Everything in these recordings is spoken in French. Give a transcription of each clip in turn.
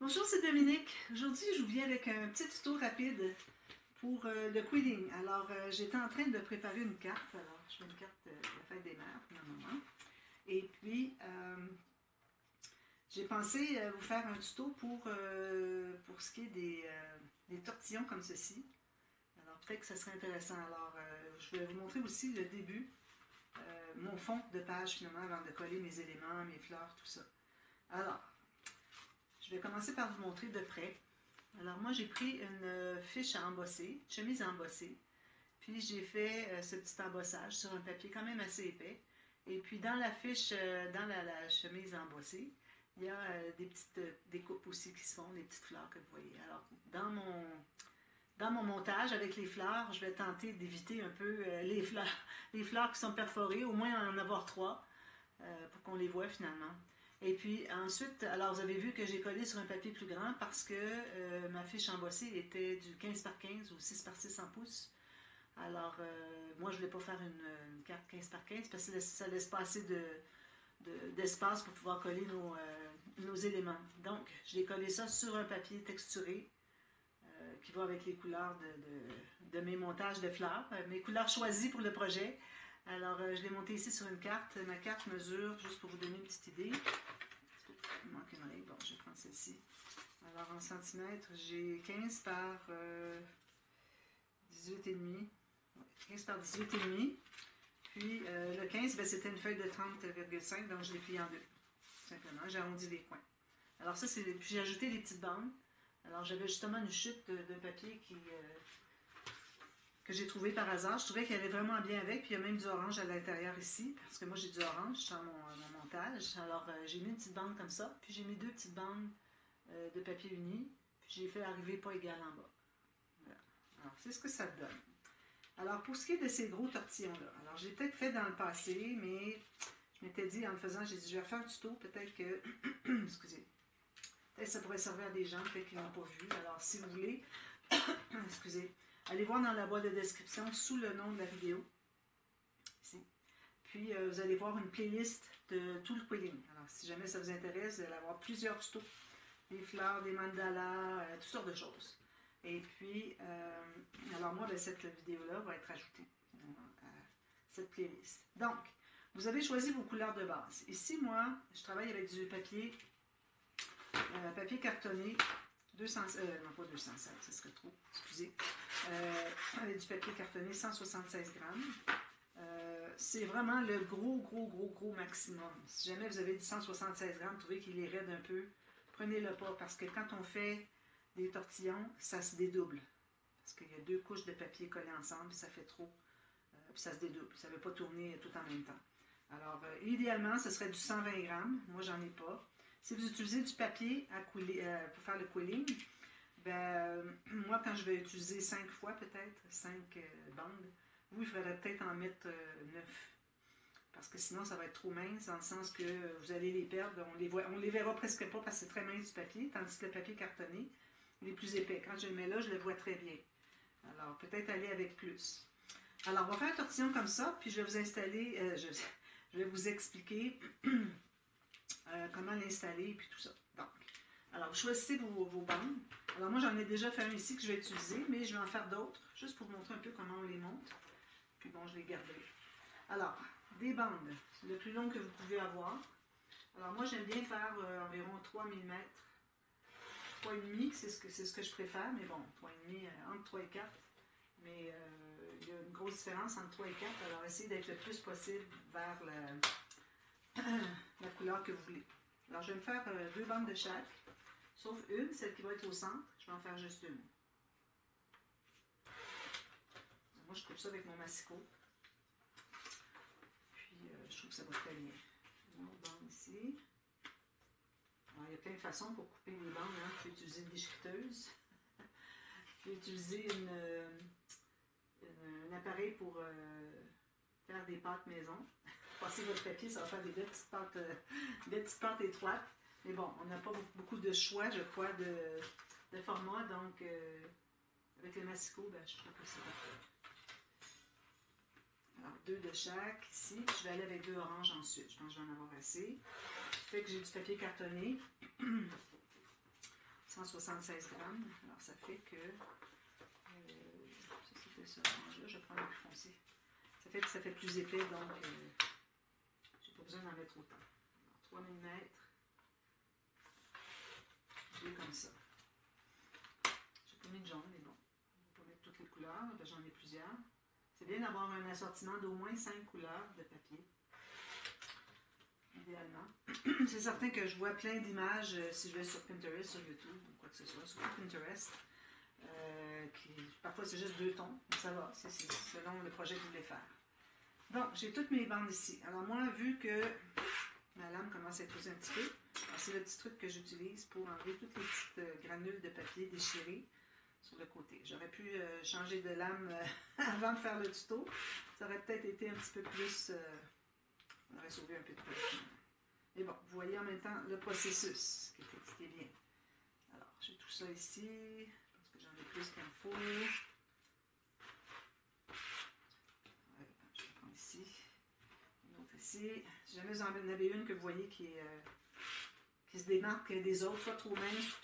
Bonjour, c'est Dominique. Aujourd'hui, je vous viens avec un petit tuto rapide pour le quilling. Alors, j'étais en train de préparer une carte. Alors, je fais une carte de la fête des mères pour le moment. Et puis, j'ai pensé vous faire un tuto pour ce qui est des tortillons comme ceci. Alors, peut-être que ça serait intéressant. Alors, je vais vous montrer aussi le début, mon fond de page finalement, avant de coller mes éléments, mes fleurs, tout ça. Alors, je vais commencer par vous montrer de près. Alors moi j'ai pris une fiche à embosser, chemise à embosser, puis j'ai fait ce petit embossage sur un papier quand même assez épais. Et puis dans la fiche, dans la chemise à embosser, il y a des petites découpes aussi qui se font, des petites fleurs que vous voyez. Alors dans mon montage avec les fleurs, je vais tenter d'éviter un peu les fleurs qui sont perforées, au moins en avoir trois, pour qu'on les voit finalement. Et puis ensuite, alors vous avez vu que j'ai collé sur un papier plus grand parce que ma fiche embossée était du 15 par 15 ou 6 par 6 en pouces. Alors moi je ne voulais pas faire une carte 15 par 15 parce que ça laisse pas assez d'espace pour pouvoir coller nos éléments. Donc j'ai collé ça sur un papier texturé qui va avec les couleurs de mes montages de fleurs, mes couleurs choisies pour le projet. Alors, je l'ai monté ici sur une carte. Ma carte mesure, juste pour vous donner une petite idée. Il manque une règle. Bon, je vais prendre celle-ci. Alors, en centimètres, j'ai 15 par 18,5. 15 par 18,5. Puis, le 15, ben, c'était une feuille de 30,5, donc je l'ai plié en deux. Simplement, j'ai arrondi les coins. Alors, ça, c'est. Puis, j'ai ajouté des petites bandes. Alors, j'avais justement une chute de papier que j'ai trouvé par hasard. Je trouvais qu'elle allait vraiment bien avec. Puis il y a même du orange à l'intérieur ici, parce que moi j'ai du orange dans mon montage. Alors j'ai mis une petite bande comme ça, puis j'ai mis deux petites bandes de papier uni, puis j'ai fait arriver pas égal en bas. Voilà. Alors c'est ce que ça donne. Alors pour ce qui est de ces gros tortillons-là, alors j'ai peut-être fait dans le passé, mais je m'étais dit en le faisant, j'ai dit je vais faire un tuto, peut-être que, excusez, peut-être ça pourrait servir à des gens, peut-être qu'ils n'ont pas vu. Alors si vous voulez, excusez, allez voir dans la boîte de description sous le nom de la vidéo. Ici. Puis vous allez voir une playlist de tout le quilling. Alors si jamais ça vous intéresse, vous allez avoir plusieurs tutos. Des fleurs, des mandalas, toutes sortes de choses. Et puis, alors moi, cette vidéo-là va être ajoutée à cette playlist. Donc, vous avez choisi vos couleurs de base. Ici, moi, je travaille avec du papier, papier cartonné 200, non pas 205, ce serait trop, excusez. Avec du papier cartonné 176 grammes. C'est vraiment le gros maximum. Si jamais vous avez du 176 grammes, trouvez qu'il est raide un peu, prenez-le pas parce que quand on fait des tortillons, ça se dédouble. Parce qu'il y a deux couches de papier collées ensemble, ça fait trop, puis ça se dédouble. Ça ne veut pas tourner tout en même temps. Alors, idéalement, ce serait du 120 grammes. Moi, j'en ai pas. Si vous utilisez du papier à couler, pour faire le quilling, ben, moi, quand je vais utiliser 5 fois peut-être, 5 bandes, vous, il faudrait peut-être en mettre 9. Parce que sinon, ça va être trop mince, dans le sens que vous allez les perdre. On les verra presque pas parce que c'est très mince du papier, tandis que le papier cartonné, il est plus épais. Quand je le mets là, je le vois très bien. Alors, peut-être aller avec plus. Alors, on va faire un tortillon comme ça, puis je vais vous installer, je vais vous expliquer comment l'installer et puis tout ça. Donc, alors, vous choisissez vos bandes. Alors, moi, j'en ai déjà fait un ici que je vais utiliser, mais je vais en faire d'autres, juste pour vous montrer un peu comment on les monte. Puis bon, je les garderai. Alors, des bandes, le plus long que vous pouvez avoir. Alors, moi, j'aime bien faire environ 3 mm. 3,5, c'est ce que je préfère, mais bon, 3,5, entre 3 et 4. Mais il y a une grosse différence entre 3 et 4, alors essayez d'être le plus possible vers la couleur que vous voulez. Alors, je vais me faire deux bandes de chaque, sauf une, celle qui va être au centre. Je vais en faire juste une. Moi, je coupe ça avec mon massicot. Puis, je trouve que ça va très bien. Une autre bande ici. Alors, il y a plein de façons pour couper les bandes. Hein. Vous pouvez utiliser une déchiqueteuse. Vous pouvez utiliser un appareil pour faire des pâtes maison. Passez votre papier, ça va faire des petites pâtes étroites. Mais bon, on n'a pas beaucoup de choix, je crois, de format. Donc, avec le massicot, ben, je trouve que c'est parfait. Alors, deux de chaque ici. Je vais aller avec deux oranges ensuite. Je pense que je vais en avoir assez. Ça fait que j'ai du papier cartonné. 176 grammes. Alors, ça fait que... ça, c'était ce orange-là. Je vais prendre le plus foncé. Ça fait que ça fait plus épais, donc j'ai pas besoin d'en mettre autant. Alors, 3 mm. Deux comme ça. J'ai pas mis de jaune, mais bon. On va pas mettre toutes les couleurs. J'en ai plusieurs. C'est bien d'avoir un assortiment d'au moins 5 couleurs de papier. Idéalement. C'est certain que je vois plein d'images si je vais sur Pinterest, sur YouTube ou quoi que ce soit, sur Pinterest. Parfois c'est juste 2 tons, donc ça va, c'est selon le projet que vous voulez faire. Donc, j'ai toutes mes bandes ici. Alors moi, vu que ma lame commence à être posée un petit peu, c'est le petit truc que j'utilise pour enlever toutes les petites granules de papier déchirées sur le côté. J'aurais pu changer de lame avant de faire le tuto. Ça aurait peut-être été un petit peu plus... on aurait sauvé un peu de temps. Mais bon, vous voyez en même temps le processus qui est bien. Alors, j'ai tout ça ici. Je pense que j'en ai plus qu'il me faut. Ouais, je vais prendre ici. Une autre ici. Si jamais vous en avez une que vous voyez qui se démarque des autres, soit trop mince,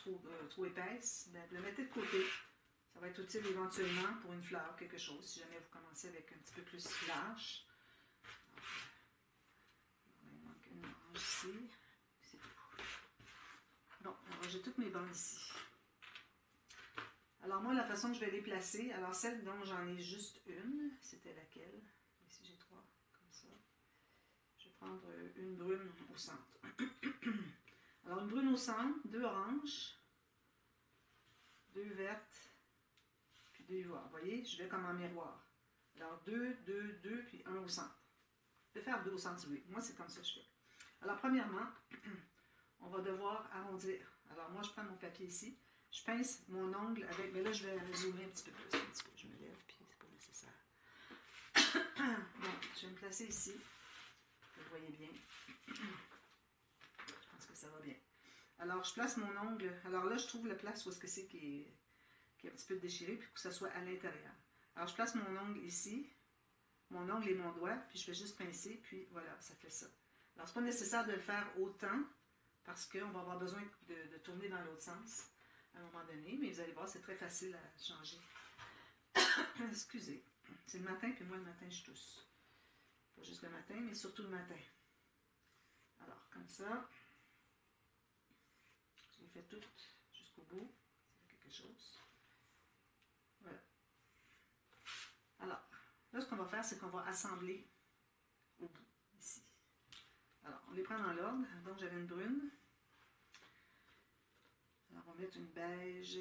trop épaisse, ben, vous la mettez de côté. Ça va être utile éventuellement pour une fleur, quelque chose, si jamais vous commencez avec un petit peu plus large. Il manque une orange ici. C'est tout. Bon, alors j'ai toutes mes bandes ici. Alors moi, la façon que je vais les placer, alors celle dont j'en ai juste une, c'était laquelle? Ici j'ai 3, comme ça. Je vais prendre une brune au centre. Alors une brune au centre, 2 oranges, 2 vertes, puis 2 ivoires. Vous voyez, je vais comme en miroir. Alors 2, 2, 2, puis 1 au centre. Je vais faire 2 au centre si vous voulez. Moi, c'est comme ça que je fais. Alors premièrement, on va devoir arrondir. Alors moi, je prends mon papier ici. Je pince mon ongle avec... Mais là, je vais zoomer un petit peu plus. Je me lève, puis c'est pas nécessaire. Donc, je vais me placer ici. Vous voyez bien. Je pense que ça va bien. Alors, je place mon ongle. Alors là, je trouve la place où est-ce que c'est qui est un petit peu déchiré, puis que ça soit à l'intérieur. Alors, je place mon ongle ici, mon ongle et mon doigt, puis je fais juste pincer, puis voilà, ça fait ça. Alors, c'est pas nécessaire de le faire autant, parce qu'on va avoir besoin de tourner dans l'autre sens à un moment donné, mais vous allez voir, c'est très facile à changer. Excusez. C'est le matin, puis moi, le matin, je tousse. Pas juste le matin, mais surtout le matin. Alors, comme ça, je les fais toutes jusqu'au bout. Ça fait quelque chose. Voilà. Alors, là, ce qu'on va faire, c'est qu'on va assembler au bout, ici. Alors, on les prend dans l'ordre. Donc, j'avais une brune. Alors, on va mettre une beige,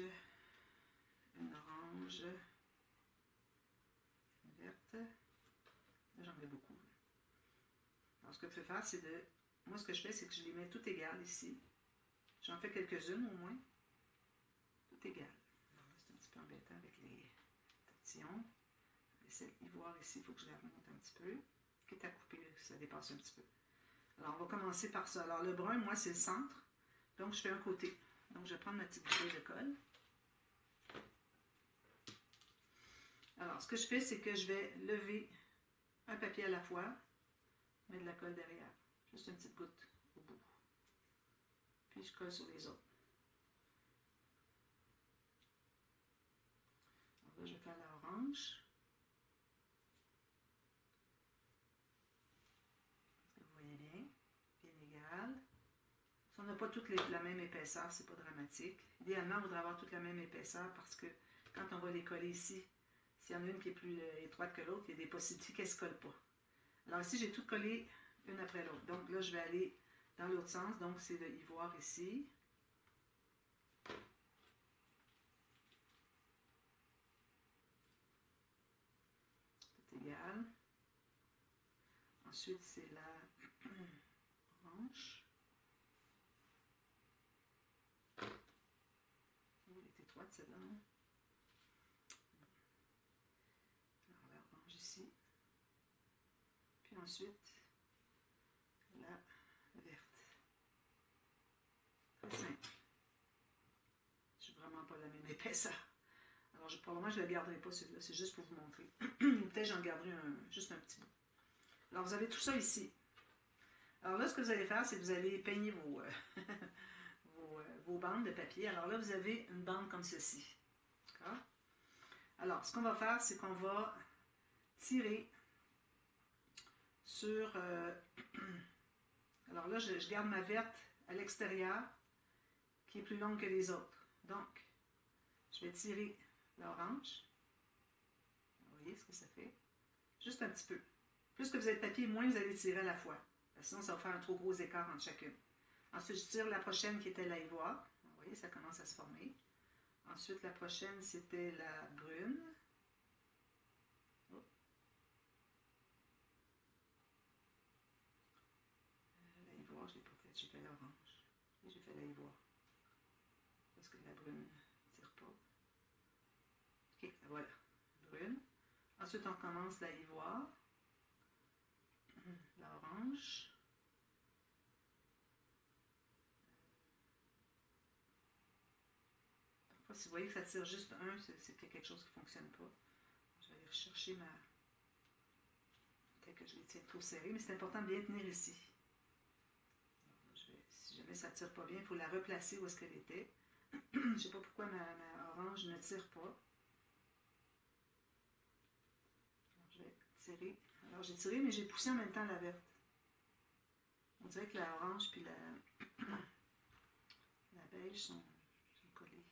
une orange, une verte. Là, j'en mets beaucoup. Alors, ce que je vais faire, c'est de... Moi, ce que je fais, c'est que je les mets toutes égales ici. J'en fais quelques-unes au moins. Tout égal. Alors là, c'est un petit peu embêtant avec les tortillons. Cette ivoire ici, il faut que je la remonte un petit peu. Quitte à couper, ça dépasse un petit peu. Alors, on va commencer par ça. Alors, le brun, moi, c'est le centre. Donc, je fais un côté. Donc, je vais prendre ma petite bouteille de colle. Alors, ce que je fais, c'est que je vais lever un papier à la fois, mettre de la colle derrière. Juste une petite goutte au bout. Puis, je colle sur les autres. Alors là, je vais faire l'orange. Vous voyez bien. Bien égal. Si on n'a pas toutes la même épaisseur, c'est pas dramatique. Idéalement, on voudrait avoir toute la même épaisseur parce que quand on va les coller ici, s'il y en a une qui est plus étroite que l'autre, il y a des possibilités qu'elle ne se colle pas. Alors ici, j'ai tout collé une après l'autre. Donc là, je vais aller dans l'autre sens. Donc, c'est de ivoire ici. Tout égal. Ensuite, c'est la orange. Elle est étroite, celle-là. Alors, la orange ici. Puis ensuite, la verte. Très simple. Je n'ai vraiment pas la même épaisseur. Alors, pour le moment, je ne le garderai pas, celui-là. C'est juste pour vous montrer. Peut-être j'en garderai juste un petit bout. Alors, vous avez tout ça ici. Alors là, ce que vous allez faire, c'est que vous allez peigner vos bandes de papier. Alors là, vous avez une bande comme ceci. D'accord? Alors, ce qu'on va faire, c'est qu'on va tirer sur... alors là, je garde ma verte à l'extérieur, qui est plus longue que les autres. Donc, je vais tirer l'orange. Vous voyez ce que ça fait? Juste un petit peu. Plus que vous avez de papier, moins vous allez tirer à la fois. Sinon, ça va faire un trop gros écart entre chacune. Ensuite, je tire la prochaine qui était l'ivoire. Vous voyez, ça commence à se former. Ensuite, la prochaine, c'était la brune. Oh. L'ivoire, je ne l'ai pas fait. J'ai fait l'orange. Et j'ai fait l'ivoire. Parce que la brune ne tire pas. OK, voilà. Brune. Ensuite, on commence l'ivoire. L'orange. Si vous voyez que ça tire juste un, c'est qu'il y a quelque chose qui ne fonctionne pas. Je vais aller rechercher ma... Peut-être que je les tiens trop serrés, mais c'est important de bien tenir ici. Si jamais ça ne tire pas bien, il faut la replacer où est-ce qu'elle était. Je ne sais pas pourquoi ma orange ne tire pas. Alors, je vais tirer. Alors j'ai tiré, mais j'ai poussé en même temps la verte. On dirait que la orange puis la beige sont collées.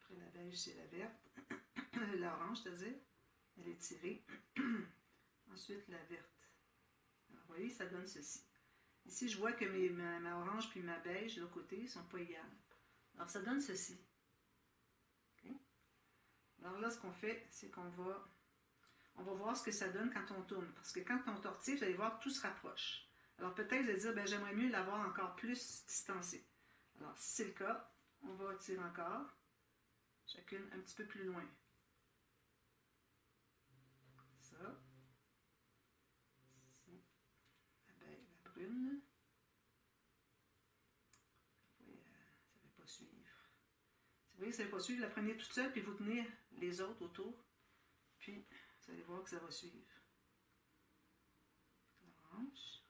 Après la beige, c'est la verte. L'orange, c'est-à-dire. Elle est tirée. Ensuite, la verte. Alors, vous voyez, ça donne ceci. Ici, je vois que ma orange puis ma beige, de l'autre côté, ne sont pas égales. Alors, ça donne ceci. Okay? Alors là, ce qu'on fait, c'est qu'on va voir ce que ça donne quand on tourne. Parce que quand on tortille, vous allez voir que tout se rapproche. Alors, peut-être, vous allez dire, ben, j'aimerais mieux l'avoir encore plus distancé. Alors, si c'est le cas, on va tirer encore. Chacune un petit peu plus loin. Ça. La brune. Vous voyez, ça ne va pas suivre. Si vous voyez que ça ne va pas suivre, la prenez toute seule, puis vous tenez les autres autour. Puis, vous allez voir que ça va suivre. L'orange.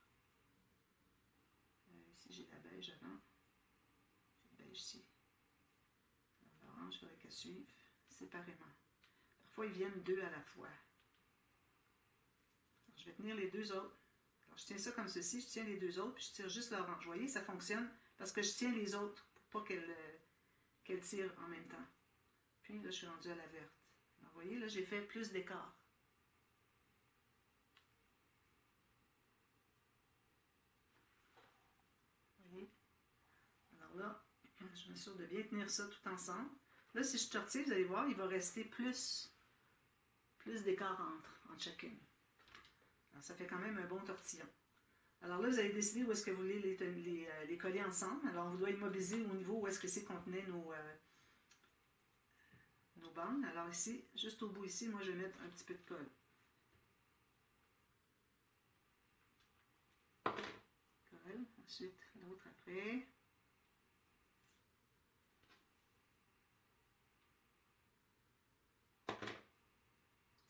Ici, j'ai la beige avant. J'ai le beige ici. L'orange, il faudrait qu'elle suive séparément. Parfois, ils viennent deux à la fois. Alors, je vais tenir les deux autres. Alors, je tiens ça comme ceci, je tiens les deux autres, puis je tire juste l'orange. Vous voyez, ça fonctionne parce que je tiens les autres pour pas qu'elle tire en même temps. Puis là, je suis rendue à la verte. Alors, vous voyez, là, j'ai fait plus d'écart. Vous voyez? Alors là, je m'assure de bien tenir ça tout ensemble. Là, si je tortille, vous allez voir, il va rester plus d'écart entre chacune. Alors, ça fait quand même un bon tortillon. Alors là, vous allez décider où est-ce que vous voulez les coller ensemble. Alors, on doit immobiliser au niveau où est-ce que c'est qu'on tenait nos bandes. Alors ici, juste au bout ici, moi, je vais mettre un petit peu de colle. Colle. Ensuite, l'autre après.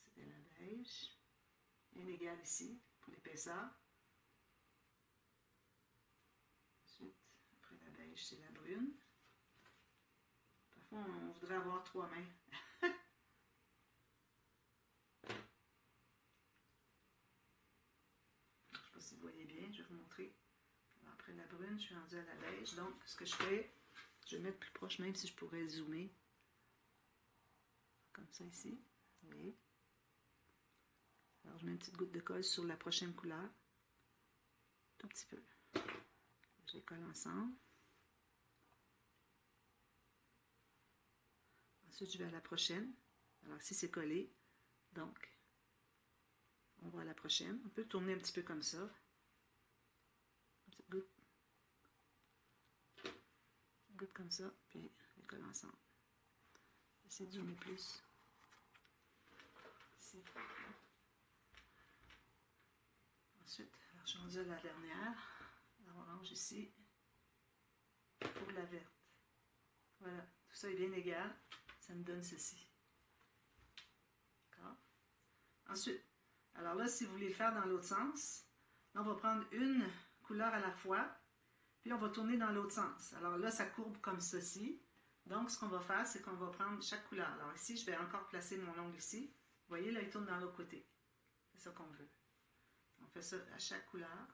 C'était la beige. Bien égal ici, pour l'épaisseur. Ensuite, après la beige, c'est la brune. Parfois, on voudrait avoir 3 mains. Je ne sais pas si vous voyez bien, je vais vous montrer. Alors, après la brune, je suis rendue à la beige. Donc, ce que je fais, je vais mettre plus proche, même si je pourrais zoomer. Comme ça ici. Vous voyez? Alors, je mets une petite goutte de colle sur la prochaine couleur. Tout un petit peu. Je les colle ensemble. Ensuite, je vais à la prochaine. Alors, ici, c'est collé. Donc, on va à la prochaine. On peut tourner un petit peu comme ça. Une petite goutte. Une goutte comme ça, puis les colle ensemble. J'essaie de zoomer plus. Ici. Ensuite, alors, je suis rendue à la dernière. L'orange ici. Pour la verte. Voilà, tout ça est bien égal. Ça me donne ceci. D'accord? Ensuite, alors là, si vous voulez le faire dans l'autre sens, là, on va prendre une couleur à la fois, puis on va tourner dans l'autre sens. Alors là, ça courbe comme ceci. Donc, ce qu'on va faire, c'est qu'on va prendre chaque couleur. Alors ici, je vais encore placer mon ongle ici. Vous voyez, là, il tourne dans l'autre côté. C'est ça qu'on veut. On fait ça à chaque couleur.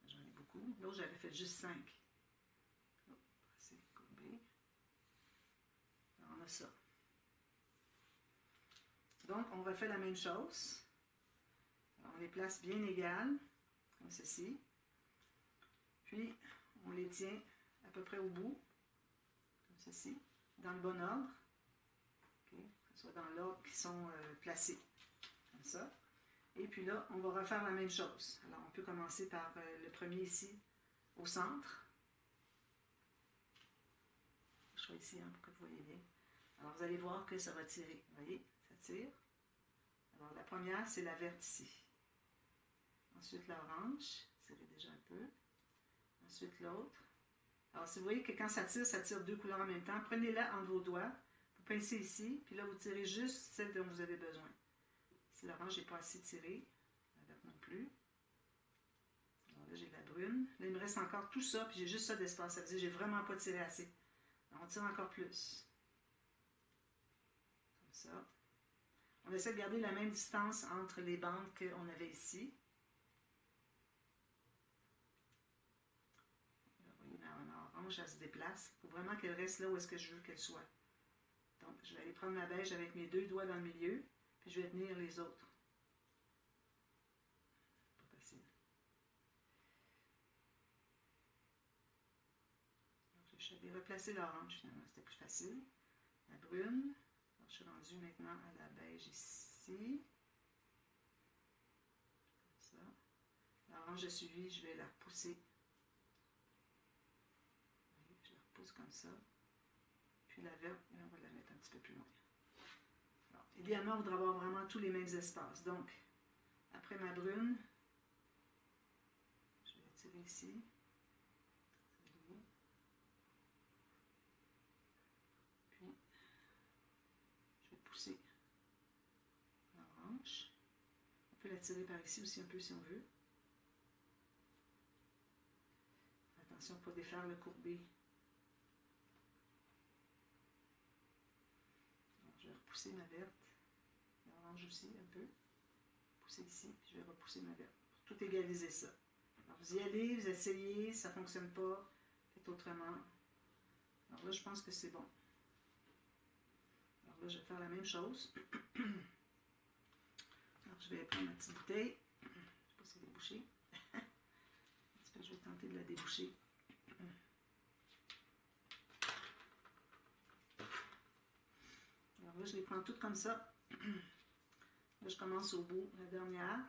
J'en ai beaucoup. L'autre, j'avais fait juste 5. C'est courbé. On a ça. Donc, on refait la même chose. Alors, on les place bien égales, comme ceci. Puis, on les tient à peu près au bout, comme ceci, dans le bon ordre. Okay. Que ce soit dans l'ordre qui sont placés, comme ça. Et puis là, on va refaire la même chose. Alors, on peut commencer par le premier ici, au centre. Je vais ici pour que vous voyez bien. Alors, vous allez voir que ça va tirer. Vous voyez, ça tire. Alors, la première, c'est la verte ici. Ensuite, l'orange. Tirez déjà un peu. Ensuite, l'autre. Alors, si vous voyez que quand ça tire deux couleurs en même temps, prenez-la entre vos doigts. Vous pincez ici, puis là, vous tirez juste celle dont vous avez besoin. Si l'orange n'est pas assez tiré, la verte non plus. Alors là, j'ai la brune. Là, il me reste encore tout ça, puis j'ai juste ça d'espace. Ça veut dire que j'ai vraiment pas tiré assez. Alors, on tire encore plus. Comme ça. On essaie de garder la même distance entre les bandes qu'on avait ici. Là, vous voyez, ma orange, elle se déplace. Il faut vraiment qu'elle reste là où est-ce que je veux qu'elle soit. Donc, je vais aller prendre ma beige avec mes deux doigts dans le milieu, puis je vais tenir les autres. Pas facile. Donc, je vais replacer l'orange, finalement, c'était plus facile. La brune. Alors, je suis rendue maintenant à la beige ici. Comme ça. L'orange a suivi, je vais la repousser. Je la repousse comme ça. Puis la verte, on va la mettre un petit peu plus loin. Alors, idéalement, on voudra avoir vraiment tous les mêmes espaces. Donc, après ma brune, je vais la tirer ici. Puis, je vais pousser l'orange. On peut la tirer par ici aussi un peu si on veut. Attention pour défaire le courbé. Alors, je vais repousser ma verte. L'orange aussi un peu. Pousser ici, puis je vais repousser ma verte. Pour tout égaliser ça. Alors, vous y allez, vous essayez, ça ne fonctionne pas, faites autrement. Alors là, je pense que c'est bon. Alors là, je vais faire la même chose. Alors, je vais prendre ma petite bouteille. Je ne sais pas si elle est débouchée. Je vais tenter de la déboucher. Alors là, je les prends toutes comme ça. Là, je commence au bout, la dernière.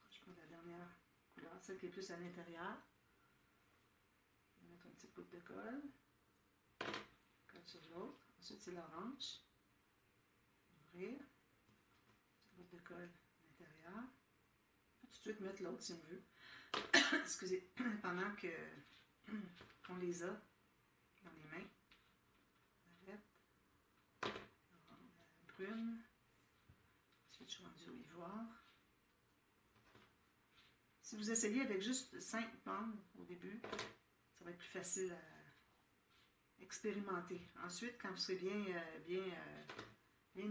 Je prends la dernière couleur, celle qui est plus à l'intérieur. Je vais mettre une petite goutte de colle. Colle sur l'autre. Ensuite, c'est l'orange. Ouvrir. Une petite goutte de colle à l'intérieur. Tout de suite mettre l'autre si on veut. Excusez, pendant qu'on les a dans les mains. La verte. La brune. Ensuite, je suis rendue au ivoire. Si vous essayez avec juste 5 bandes au début, ça va être plus facile à expérimenter. Ensuite, quand vous serez bien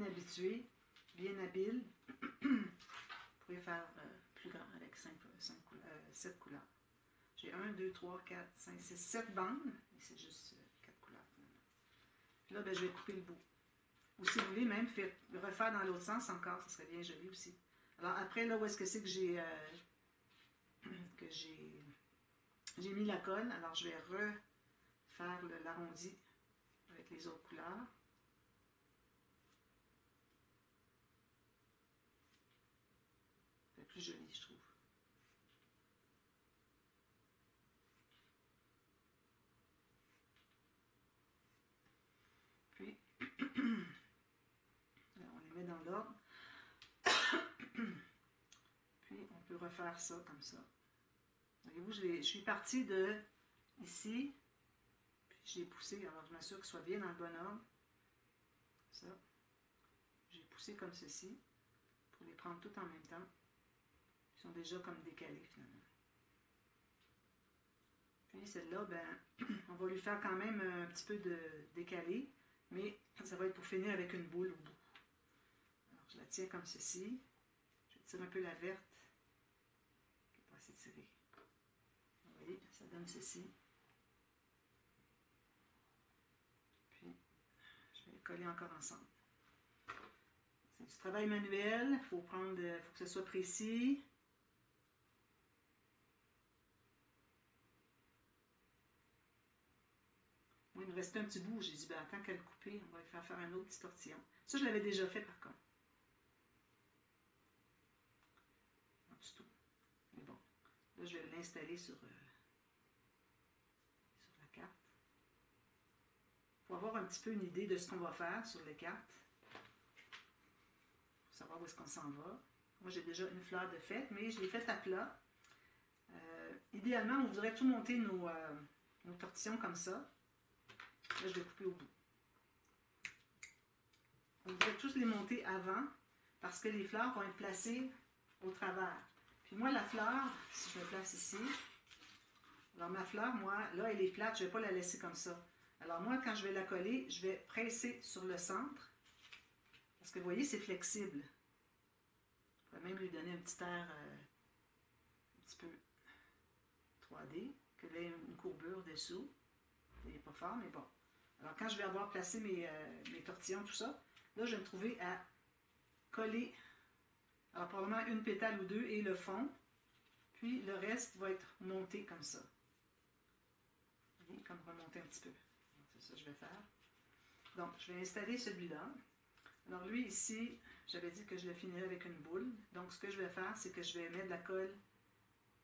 habitué, bien habile, vous pourrez faire plus grand avec 7 couleurs. J'ai 1, 2, 3, 4, 5, 6, 7 bandes, et c'est juste 4 couleurs finalement. Puis là, ben, je vais couper le bout. Ou si vous voulez même refaire dans l'autre sens encore, ça serait bien joli aussi. Alors après, là où est-ce que c'est que j'ai mis la colle, alors je vais refaire l'arrondi avec les autres couleurs. C'est plus joli, je trouve. de l'ordre. Puis on peut refaire ça comme ça. Voyez-vous, je suis partie de ici, puis je l'ai poussé, alors je m'assure qu'il soit bien dans le bon ordre. Ça. J'ai poussé comme ceci, pour les prendre toutes en même temps. Ils sont déjà comme décalés finalement. Puis celle-là, ben, on va lui faire quand même un petit peu de décalé, mais ça va être pour finir avec une boule au bout. Alors je la tiens comme ceci. Je tire un peu la verte. Je ne vais pas assez tirer. Vous voyez, ça donne ceci. Puis je vais les coller encore ensemble. C'est du travail manuel, il faut que ce soit précis. Moi, il me restait un petit bout, j'ai dit, ben, tant qu'à le couper, on va lui faire un autre petit tortillon. Ça, je l'avais déjà fait par contre. Pas du tout. Mais bon, là, je vais l'installer sur la carte. Il faut avoir un petit peu une idée de ce qu'on va faire sur les cartes. Pour savoir où est-ce qu'on s'en va. Moi, j'ai déjà une fleur de fête, mais je l'ai faite à plat. Idéalement, on voudrait tout monter nos tortillons comme ça. Là, je vais couper au bout. On voudrait tous les monter avant, parce que les fleurs vont être placées au travers. Puis moi, la fleur, si je me place ici, alors ma fleur, moi, là, elle est plate, je ne vais pas la laisser comme ça. Alors moi, quand je vais la coller, je vais presser sur le centre, parce que vous voyez, c'est flexible. Je pourrais même lui donner un petit air un petit peu 3D, qu'elle ait une courbure dessous. Il n'est pas fort, mais bon. Alors quand je vais avoir placé mes tortillons, tout ça, là, je vais me trouver à coller, alors probablement une pétale ou deux et le fond, puis le reste va être monté comme ça. Vous voyez, comme remonter un petit peu. C'est ça que je vais faire. Donc, je vais installer celui-là. Alors lui, ici, j'avais dit que je le finirais avec une boule. Donc, ce que je vais faire, c'est que je vais mettre de la colle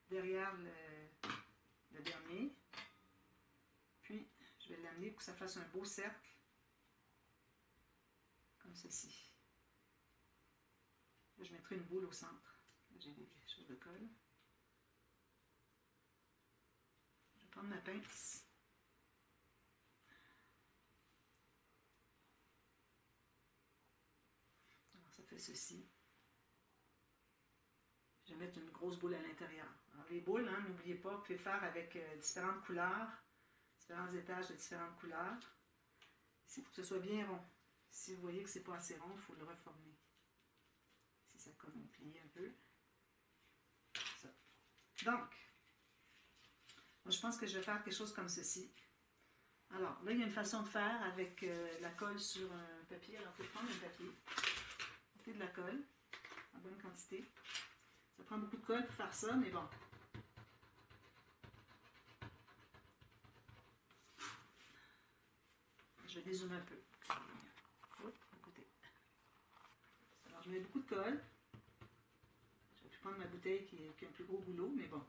derrière le dernier. Puis, je vais l'amener pour que ça fasse un beau cercle, comme ceci. Là, je mettrai une boule au centre. J'ai des choses de colle. Je vais prendre ma pince. Alors, ça fait ceci. Je vais mettre une grosse boule à l'intérieur. Alors, les boules, hein, n'oubliez pas, vous pouvez faire avec différentes couleurs, différents étages de différentes couleurs. Ici, pour que ce soit bien rond. Si vous voyez que ce n'est pas assez rond, il faut le reformer. Si ça comme on plie un peu. Ça. Donc, moi, je pense que je vais faire quelque chose comme ceci. Alors, là, il y a une façon de faire avec la colle sur un papier. Alors, il faut prendre un papier, mettez de la colle en bonne quantité. Ça prend beaucoup de colle pour faire ça, mais bon. Je vais dézoomer un peu. Oups, à côté. Alors, je mets beaucoup de colle. Je vais prendre ma bouteille qui a un plus gros goulot, mais bon.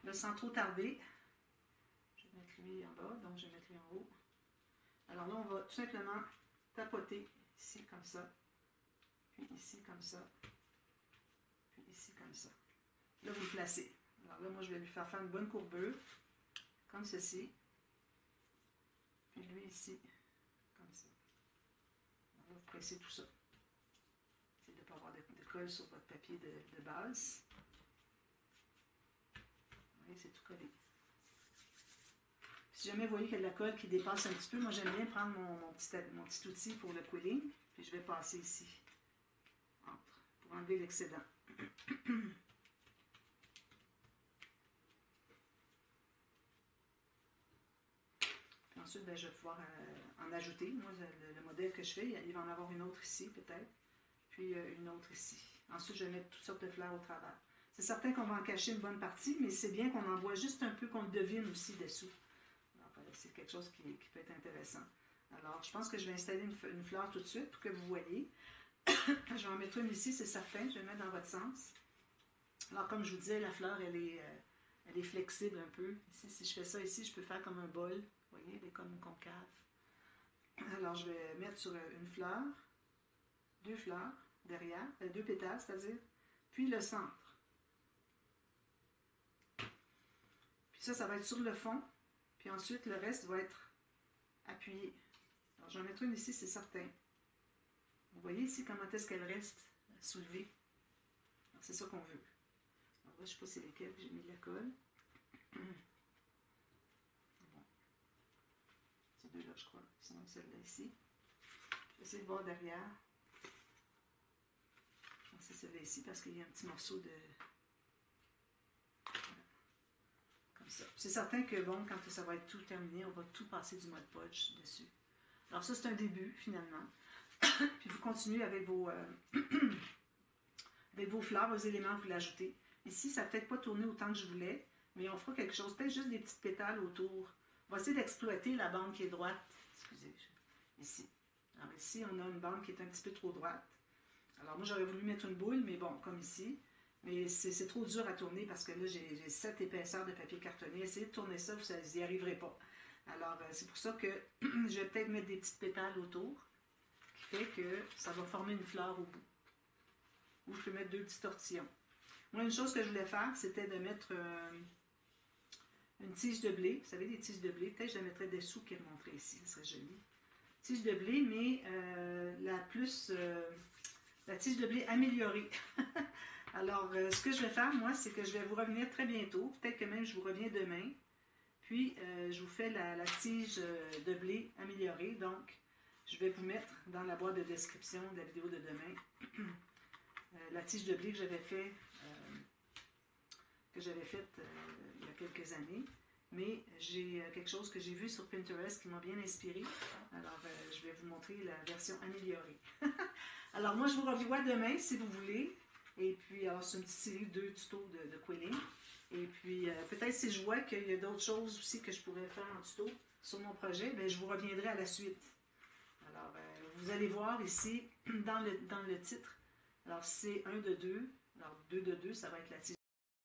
Là, sans trop tarder, je vais mettre lui en bas, donc je vais mettre lui en haut. Alors là, on va tout simplement tapoter ici comme ça, puis ici comme ça, puis ici comme ça. Là, vous le placez. Alors là, moi, je vais lui faire une bonne courbure, comme ceci. Puis lui ici, comme ça. Alors là, vous pressez tout ça. Essayez de ne pas avoir de colle sur votre papier de base. Vous voyez, c'est tout collé. Si jamais vous voyez qu'il y a de la colle qui dépasse un petit peu, moi j'aime bien prendre mon petit outil pour le quilling, puis je vais passer ici, entre, pour enlever l'excédent. Puis ensuite, ben, je vais pouvoir en ajouter. Moi, le modèle que je fais, il va en avoir une autre ici peut-être, puis une autre ici. Ensuite, je vais mettre toutes sortes de fleurs au travers. C'est certain qu'on va en cacher une bonne partie, mais c'est bien qu'on en voit juste un peu, qu'on le devine aussi dessous. C'est quelque chose qui peut être intéressant. Alors, je pense que je vais installer une fleur tout de suite pour que vous voyez. Je vais en mettre une ici, c'est certain. Je vais mettre dans votre sens. Alors, comme je vous disais, la fleur, elle est flexible un peu. Ici, si je fais ça ici, je peux faire comme un bol. Vous voyez, elle est comme concave. Alors, Alors, je vais mettre sur une fleur, deux fleurs derrière, deux pétales, c'est-à-dire, puis le centre. Puis ça va être sur le fond, puis ensuite, le reste va être appuyé. Alors, j'en mettrai une ici, c'est certain. Vous voyez ici comment est-ce qu'elle reste soulevée. C'est ça qu'on veut. Alors là, je ne sais pas c'est lesquels que j'ai mis de la colle. Bon. Ces deux-là, je crois. Sinon, celle-là ici. Je vais essayer de voir derrière. C'est celle-là ici parce qu'il y a un petit morceau de... Voilà. Comme ça. C'est certain que, bon, quand ça va être tout terminé, on va tout passer du Mod Podge dessus. Alors ça, c'est un début, finalement. Puis vous continuez avec vos... avec vos fleurs, vos éléments, vous l'ajoutez. Ici, ça n'a peut-être pas tourné autant que je voulais, mais on fera quelque chose, peut-être juste des petites pétales autour. On va essayer d'exploiter la bande qui est droite. Excusez, ici. Alors ici, on a une bande qui est un petit peu trop droite. Alors moi, j'aurais voulu mettre une boule, mais bon, comme ici. Mais c'est trop dur à tourner parce que là, j'ai 7 épaisseurs de papier cartonné. Essayez de tourner ça, vous n'y arriverez pas. Alors, c'est pour ça que je vais peut-être mettre des petites pétales autour, qui fait que ça va former une fleur au bout. Ou je peux mettre deux petits tortillons. Moi, une chose que je voulais faire, c'était de mettre une tige de blé. Vous savez, des tiges de blé. Peut-être que je la mettrais dessous qui remonterait ici. Ça serait joli. Tige de blé, mais la tige de blé améliorée. Alors, ce que je vais faire, moi, c'est que je vais vous revenir très bientôt. Peut-être que même je vous reviens demain. Puis, je vous fais la tige de blé améliorée. Donc, je vais vous mettre dans la boîte de description de la vidéo de demain la tige de blé que j'avais faite il y a quelques années. Mais j'ai quelque chose que j'ai vu sur Pinterest qui m'a bien inspiré. Alors, je vais vous montrer la version améliorée. Alors, moi, je vous revois demain, si vous voulez. Et puis, alors, c'est une petite série de 2 tutos de quilling. Et puis, peut-être si je vois qu'il y a d'autres choses aussi que je pourrais faire en tuto sur mon projet, bien, je vous reviendrai à la suite. Alors, vous allez voir ici, dans le titre, alors c'est 1 de 2. Alors, 2 de 2, ça va être la tige